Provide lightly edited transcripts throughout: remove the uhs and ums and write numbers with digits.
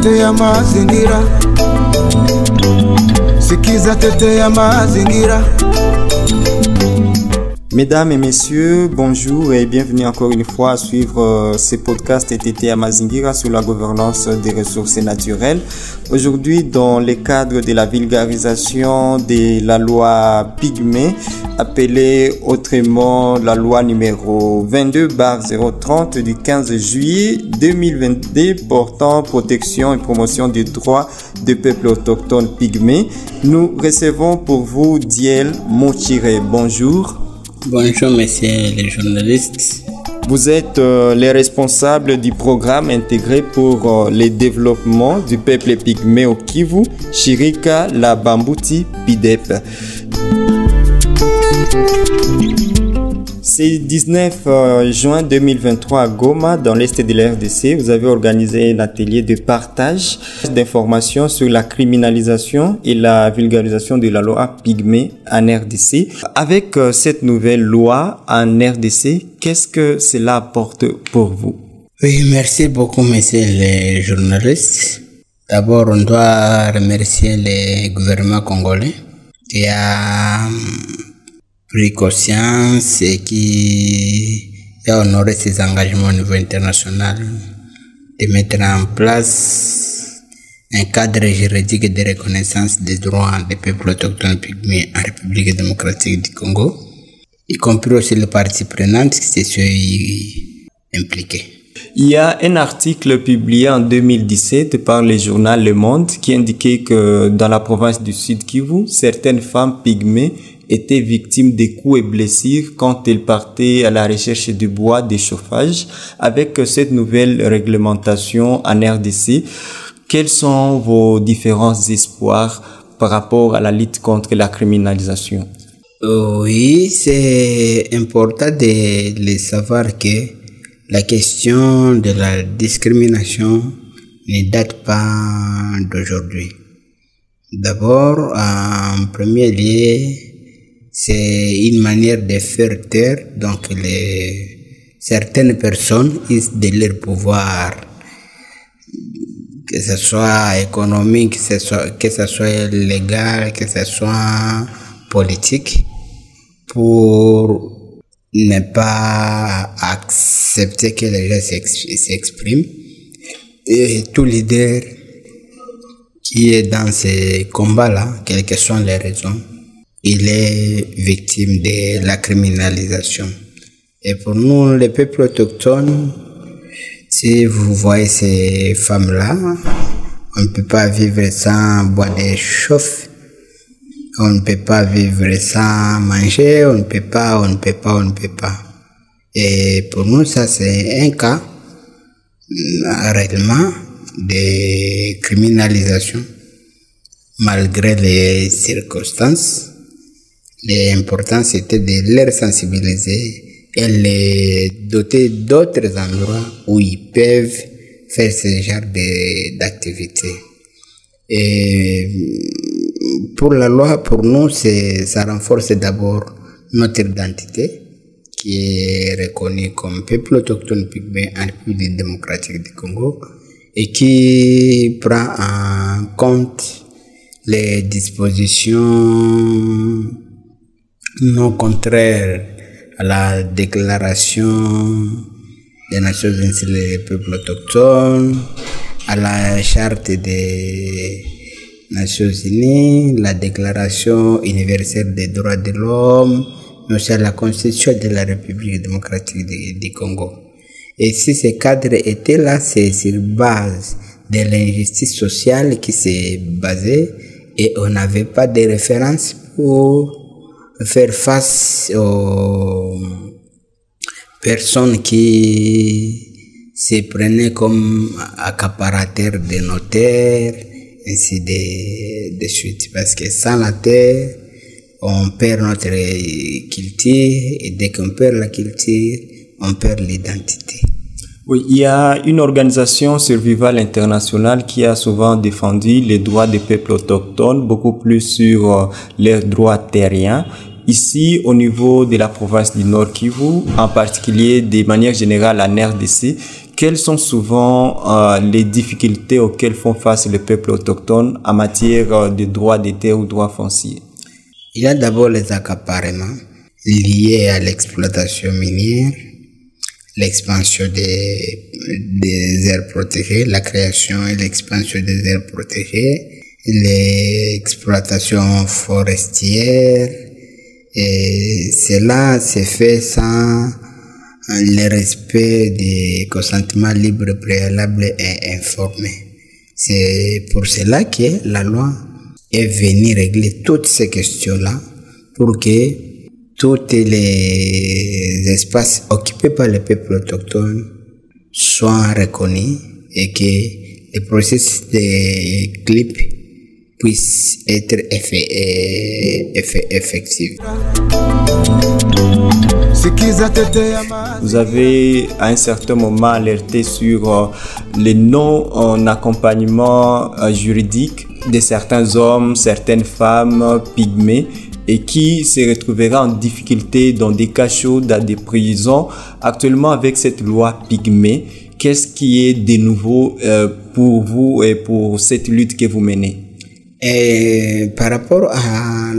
tetea mazingira. Sikiza tetea mazingira. Mesdames et messieurs, bonjour et bienvenue encore une fois à suivre ce podcast TT Mazingira sur la gouvernance des ressources naturelles. Aujourd'hui, dans le cadre de la vulgarisation de la loi Pygmée, appelée autrement la loi numéro 22/030 du 15 juillet 2022 portant protection et promotion des droits des peuples autochtones pygmées, nous recevons pour vous Diel Mochire. Bonjour. Bonjour, messieurs les journalistes. Vous êtes les responsables du programme intégré pour le développement du peuple pygmée au Kivu, Shirika la Bambuti PIDEP. C'est 19 juin 2023 à Goma, dans l'est de la RDC. Vous avez organisé un atelier de partage d'informations sur la criminalisation et la vulgarisation de la loi Pygmée en RDC. Avec cette nouvelle loi en RDC, qu'est-ce que cela apporte pour vous? Oui, merci beaucoup, messieurs les journalistes. D'abord, on doit remercier le gouvernement congolais qui a pris conscience et qui a honoré ses engagements au niveau international de mettre en place un cadre juridique de reconnaissance des droits des peuples autochtones pygmées en République démocratique du Congo, y compris aussi les parties prenantes qui se sont impliquées. Il y a un article publié en 2017 par le journal Le Monde qui indiquait que dans la province du Sud Kivu, certaines femmes pygmées étaient victimes de coups et blessures quand elles partaient à la recherche du bois de chauffage. Avec cette nouvelle réglementation en RDC, quels sont vos différents espoirs par rapport à la lutte contre la criminalisation? Oui, c'est important de le savoir que la question de la discrimination ne date pas d'aujourd'hui. D'abord, en premier lieu, c'est une manière de faire taire donc certaines personnes usent de leur pouvoir, que ce soit économique, que ce soit légal, que ce soit politique, pour ne pas accepter que les gens s'expriment. Et tout leader qui est dans ces combats-là, quelles que soient les raisons, il est victime de la criminalisation. Et pour nous, les peuples autochtones, si vous voyez ces femmes-là, on ne peut pas vivre sans boire des chauffes, on ne peut pas vivre sans manger, on ne peut pas. Et pour nous, ça c'est un cas réellement de criminalisation, malgré les circonstances. L'important c'était de les sensibiliser et les doter d'autres endroits où ils peuvent faire ce genre d'activités. Et pour la loi, pour nous, ça renforce d'abord notre identité qui est reconnue comme peuple autochtone pygmée en République démocratique du Congo et qui prend en compte les dispositions non contraires à la déclaration des Nations Unies sur les peuples autochtones, à la charte des Nations Unies, la déclaration universelle des droits de l'homme, mais aussi à la Constitution de la République démocratique du Congo. Et si ce cadre était là, c'est sur base de l'injustice sociale qui s'est basée et on n'avait pas de référence pour faire face aux personnes qui se prenaient comme accaparateurs de nos terres, ainsi de suite. Parce que sans la terre, on perd notre culture et dès qu'on perd la culture, on perd l'identité. Oui, il y a une organisation Survival International qui a souvent défendu les droits des peuples autochtones, beaucoup plus sur leurs droits terriens. Ici, au niveau de la province du Nord Kivu, en particulier de manière générale en RDC, quelles sont souvent les difficultés auxquelles font face les peuples autochtones en matière de droits des terres ou droits fonciers? Il y a d'abord les accaparements liés à l'exploitation minière, l'expansion des aires protégées, la création et l'expansion des aires protégées, l'exploitation forestière, et cela s'est fait sans le respect des consentements libres, préalables et informés. C'est pour cela que la loi est venue régler toutes ces questions-là pour que tous les espaces occupés par les peuples autochtones soient reconnus et que les processus de clip puissent être effectifs. Vous avez à un certain moment alerté sur les non-accompagnements juridiques de certains hommes, certaines femmes pygmées et qui se retrouveraient en difficulté dans des cachots, dans des prisons. Actuellement, avec cette loi pygmée, qu'est-ce qui est de nouveau pour vous et pour cette lutte que vous menez? Et par rapport à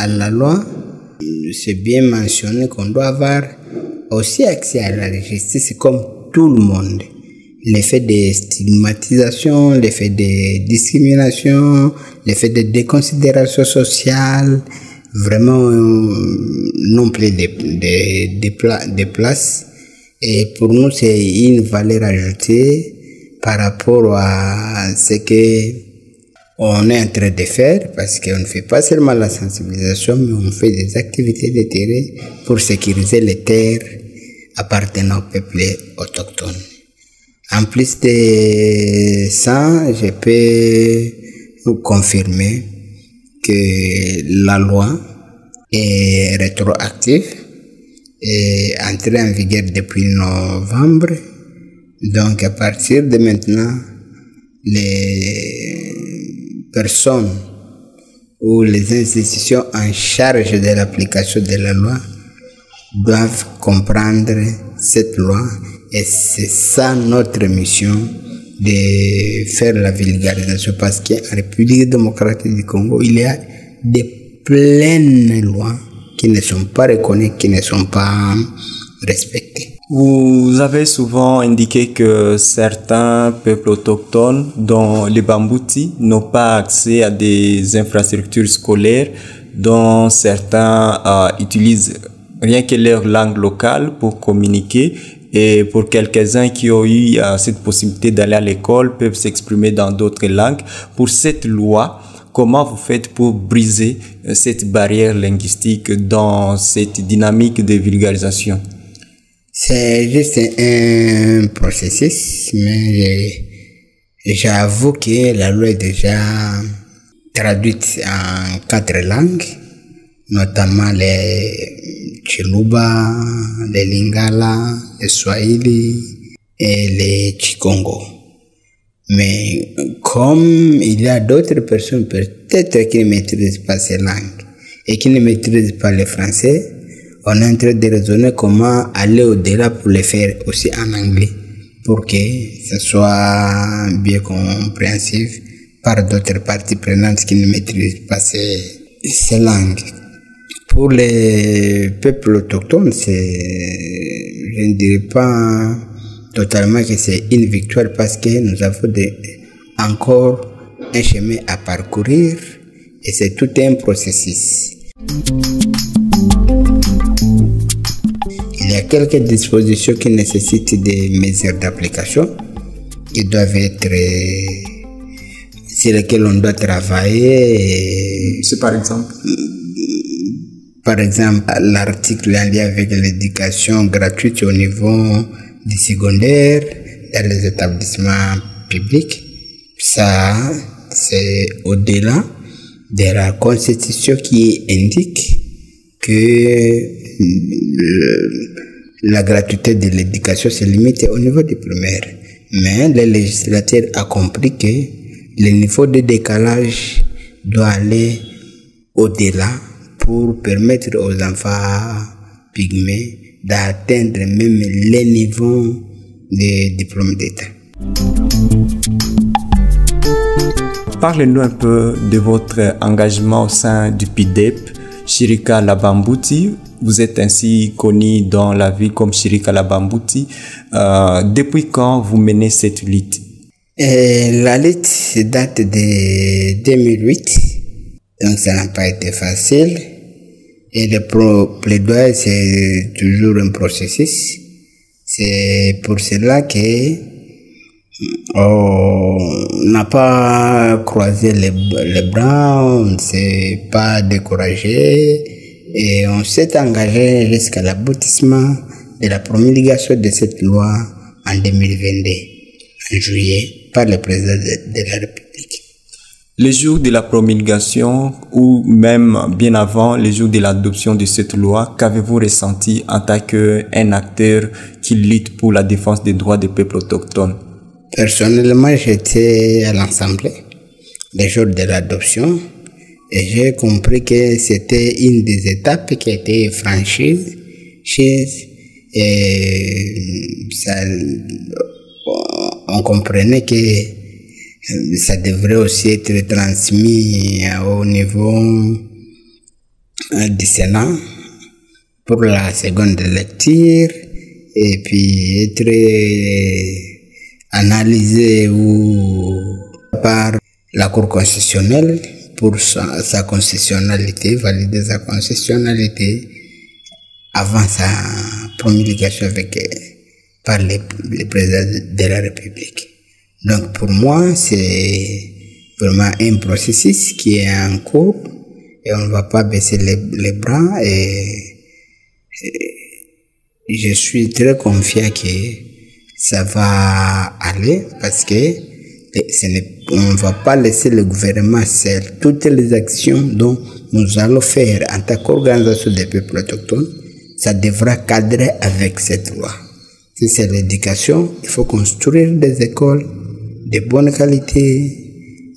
la loi, c'est bien mentionné qu'on doit avoir aussi accès à la justice comme tout le monde. L'effet de stigmatisation, l'effet de discrimination, l'effet de déconsidération sociale, vraiment non plus de place. Et pour nous, c'est une valeur ajoutée par rapport à ce que on est en train de faire, parce qu'on ne fait pas seulement la sensibilisation, mais on fait des activités de terrain pour sécuriser les terres appartenant aux peuples autochtones. En plus de ça, je peux vous confirmer que la loi est rétroactive et entrée en vigueur depuis novembre. Donc à partir de maintenant, les personnes ou les institutions en charge de l'application de la loi doivent comprendre cette loi, et c'est ça notre mission, de faire la vulgarisation, parce qu'en République démocratique du Congo, il y a de pleines lois qui ne sont pas reconnues, qui ne sont pas respectées. Vous avez souvent indiqué que certains peuples autochtones, dont les Bamboutis, n'ont pas accès à des infrastructures scolaires, dont certains utilisent rien que leur langue locale pour communiquer, et pour quelques-uns qui ont eu cette possibilité d'aller à l'école peuvent s'exprimer dans d'autres langues. Pour cette loi, comment vous faites pour briser cette barrière linguistique dans cette dynamique de vulgarisation? C'est juste un processus, mais j'avoue que la loi est déjà traduite en 4 langues, notamment les Chiluba, les Lingala, les Swahili et les Chikongo. Mais comme il y a d'autres personnes peut-être qui ne maîtrisent pas ces langues et qui ne maîtrisent pas le français, on est en train de raisonner comment aller au-delà pour le faire aussi en anglais, pour que ce soit bien compréhensif par d'autres parties prenantes qui ne maîtrisent pas ces langues. Pour les peuples autochtones, je ne dirais pas totalement que c'est une victoire, parce que nous avons encore un chemin à parcourir et c'est tout un processus. Il y a quelques dispositions qui nécessitent des mesures d'application qui doivent être sur lesquelles on doit travailler. C'est par exemple l'article en lien avec l'éducation gratuite au niveau du secondaire dans les établissements publics. Ça, c'est au-delà de la Constitution qui indique que la gratuité de l'éducation se limite au niveau du primaire. Mais le législateur a compris que le niveau de décalage doit aller au-delà pour permettre aux enfants pygmées d'atteindre même les niveaux des diplômes d'État. Parlez-nous un peu de votre engagement au sein du PIDEP, Shirika la Bambuti. Vous êtes ainsi connu dans la ville comme Shirika la Bambuti. Depuis quand vous menez cette lutte? La lutte date de 2008, donc ça n'a pas été facile. Et le plaidoyer, c'est toujours un processus. C'est pour cela que on n'a pas croisé les bras, on ne s'est pas découragé et on s'est engagé jusqu'à l'aboutissement de la promulgation de cette loi en 2022, en juillet, par le président de la République. Le jour de la promulgation ou même bien avant le jour de l'adoption de cette loi, qu'avez-vous ressenti en tant qu'un acteur qui lutte pour la défense des droits des peuples autochtones? Personnellement, j'étais à l'Assemblée le jour de l'adoption et j'ai compris que c'était une des étapes qui a été franchie et ça, on comprenait que ça devrait aussi être transmis au niveau du Sénat pour la seconde lecture et puis être analysé par la Cour constitutionnelle pour sa constitutionnalité, valider sa constitutionnalité avant sa promulgation par le président de la République. Donc pour moi, c'est vraiment un processus qui est en cours et on ne va pas baisser les bras et je suis très confiant que ça va aller parce que on ne va pas laisser le gouvernement seul. Toutes les actions dont nous allons faire en tant qu'organisation des peuples autochtones, ça devra cadrer avec cette loi. Si c'est l'éducation, il faut construire des écoles de bonne qualité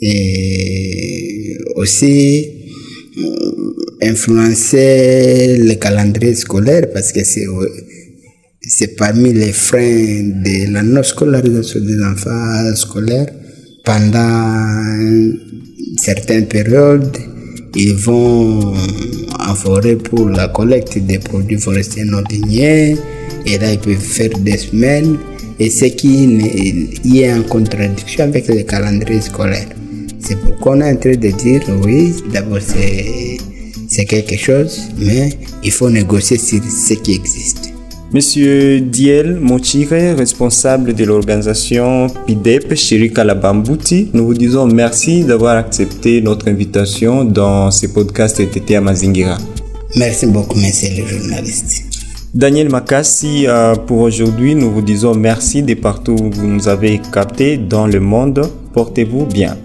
et aussi influencer le calendrier scolaire parce que c'est parmi les freins de la non-scolarisation des enfants scolaires. Pendant certaines périodes, ils vont en forêt pour la collecte des produits forestiers non lignés et là ils peuvent faire des semaines et ce qui est en contradiction avec le calendrier scolaire. C'est pourquoi on est en train de dire oui, d'abord c'est quelque chose, mais il faut négocier sur ce qui existe. Monsieur Diel Mochire, responsable de l'organisation PIDEP Shirika la Bambuti, nous vous disons merci d'avoir accepté notre invitation dans ce podcast TT Amazingira. Merci beaucoup, monsieur le journaliste. Daniel Makassi, pour aujourd'hui, nous vous disons merci de partout où vous nous avez captés dans le monde. Portez-vous bien.